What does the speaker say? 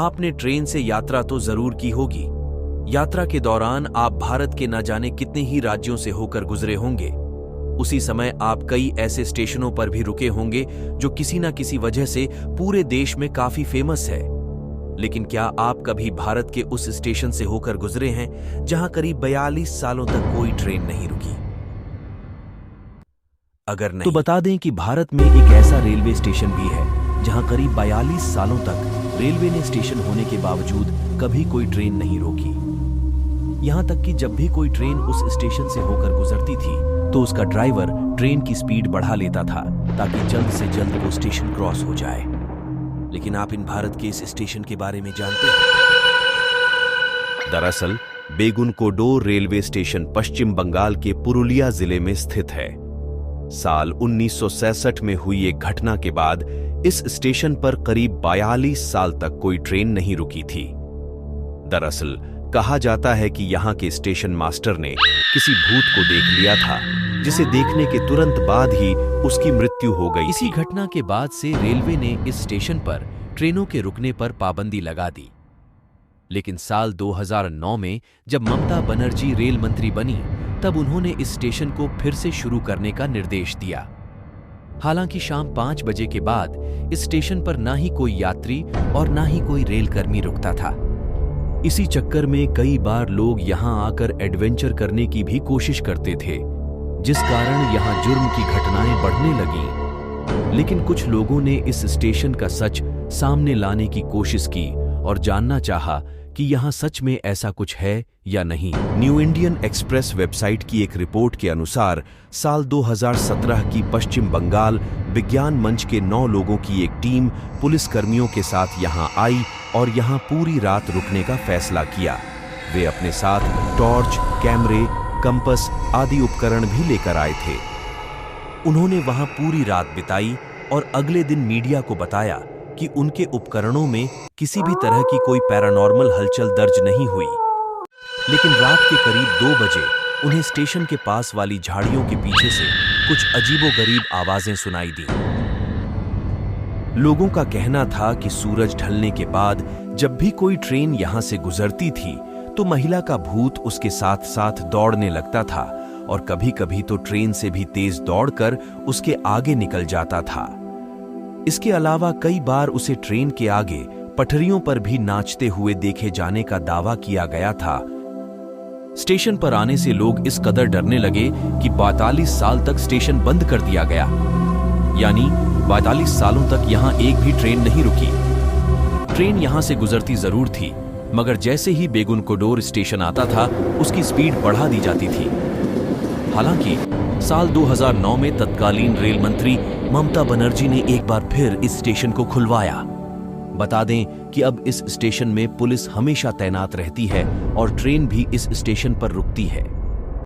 आपने ट्रेन से यात्रा तो जरूर की होगी। यात्रा के दौरान आप भारत के न जाने कितने ही राज्यों से होकर गुजरे होंगे। उसी समय आप कई ऐसे स्टेशनों पर भी रुके होंगे जो किसी न किसी वजह से पूरे देश में काफी फेमस है। लेकिन क्या आप कभी भारत के उस स्टेशन से होकर गुजरे हैं जहां करीब 42 सालों तक कोई ट्रेन नहीं रुकी? अगर नहीं, तो बता दें कि भारत में एक ऐसा रेलवे स्टेशन भी है जहां करीब 42 सालों तक रेलवे ने स्टेशन होने के बावजूद कभी कोई ट्रेन नहीं रोकी। यहां तक कि जब भी कोई ट्रेन उस स्टेशन से होकर गुजरती थी तो उसका ड्राइवर ट्रेन की स्पीड बढ़ा लेता था ताकि जल्द से जल्द वो स्टेशन क्रॉस हो जाए। लेकिन आप इन भारत के इस स्टेशन के बारे में जानते हैं? दरअसल बेगुनकोडोर रेलवे स्टेशन पश्चिम बंगाल के पुरुलिया जिले में स्थित है। साल 1966 में हुई एक घटना के बाद इस स्टेशन पर करीब 42 साल तक कोई ट्रेन नहीं रुकी थी। दरअसल कहा जाता है कि यहाँ के स्टेशन मास्टर ने किसी भूत को देख लिया था, जिसे देखने के तुरंत बाद ही उसकी मृत्यु हो गई। इसी घटना के बाद से रेलवे ने इस स्टेशन पर ट्रेनों के रुकने पर पाबंदी लगा दी। लेकिन साल 2009 में जब ममता बनर्जी रेल मंत्री बनी, तब उन्होंने इस स्टेशन को फिर से शुरू करने का निर्देश दिया। हालांकि शाम 5 बजे के बाद इस स्टेशन पर ना ही कोई यात्री और ना ही कोई रेलकर्मी रुकता था। इसी चक्कर में कई बार लोग यहां आकर एडवेंचर करने की भी कोशिश करते थे, जिस कारण यहां जुर्म की घटनाएं बढ़ने लगीं। लेकिन कुछ लोगों ने इस स्टेशन का सच सामने लाने की कोशिश की और जानना चाहा कि यहां सच में ऐसा कुछ है या नहीं। न्यू इंडियन एक्सप्रेस वेबसाइट की एक रिपोर्ट के अनुसार साल 2017 की पश्चिम बंगाल विज्ञान मंच के 9 लोगों की एक टीम पुलिस कर्मियों के साथ यहां आई और यहां पूरी रात रुकने का फैसला किया। वे अपने साथ टॉर्च, कैमरे, कंपस आदि उपकरण भी लेकर आए थे। उन्होंने वहां पूरी रात बिताई और अगले दिन मीडिया को बताया कि उनके उपकरणों में किसी भी तरह की कोई पैरानॉर्मल हलचल दर्ज नहीं हुई। लेकिन रात के करीब 2 बजे उन्हें स्टेशन के पास वाली झाड़ियों के पीछे से कुछ अजीबोगरीब आवाजें सुनाई दी। लोगों का कहना था कि सूरज ढलने के बाद जब भी कोई ट्रेन यहां से गुजरती थी तो महिला का भूत उसके साथ साथ दौड़ने लगता था और कभी-कभी तो ट्रेन से भी तेज दौड़कर उसके आगे निकल जाता था। इसके अलावा कई बार उसे ट्रेन के आगे पटरियों पर भी नाचते हुए देखे जाने का दावा किया गया था। स्टेशन पर आने से लोग इस कदर डरने लगे कि 42 साल तक स्टेशन बंद कर दिया गया, यानी 42 सालों तक यहां एक भी ट्रेन नहीं रुकी। ट्रेन यहां से गुजरती जरूर थी, मगर जैसे ही बेगुनकोडोर स्टेशन आता था उसकी स्पीड बढ़ा दी जाती थी। हालांकि साल 2009 में तत्कालीन रेल मंत्री ममता बनर्जी ने एक बार फिर इस स्टेशन को खुलवाया। बता दें कि अब इस स्टेशन में पुलिस हमेशा तैनात रहती है और ट्रेन भी इस स्टेशन पर रुकती है।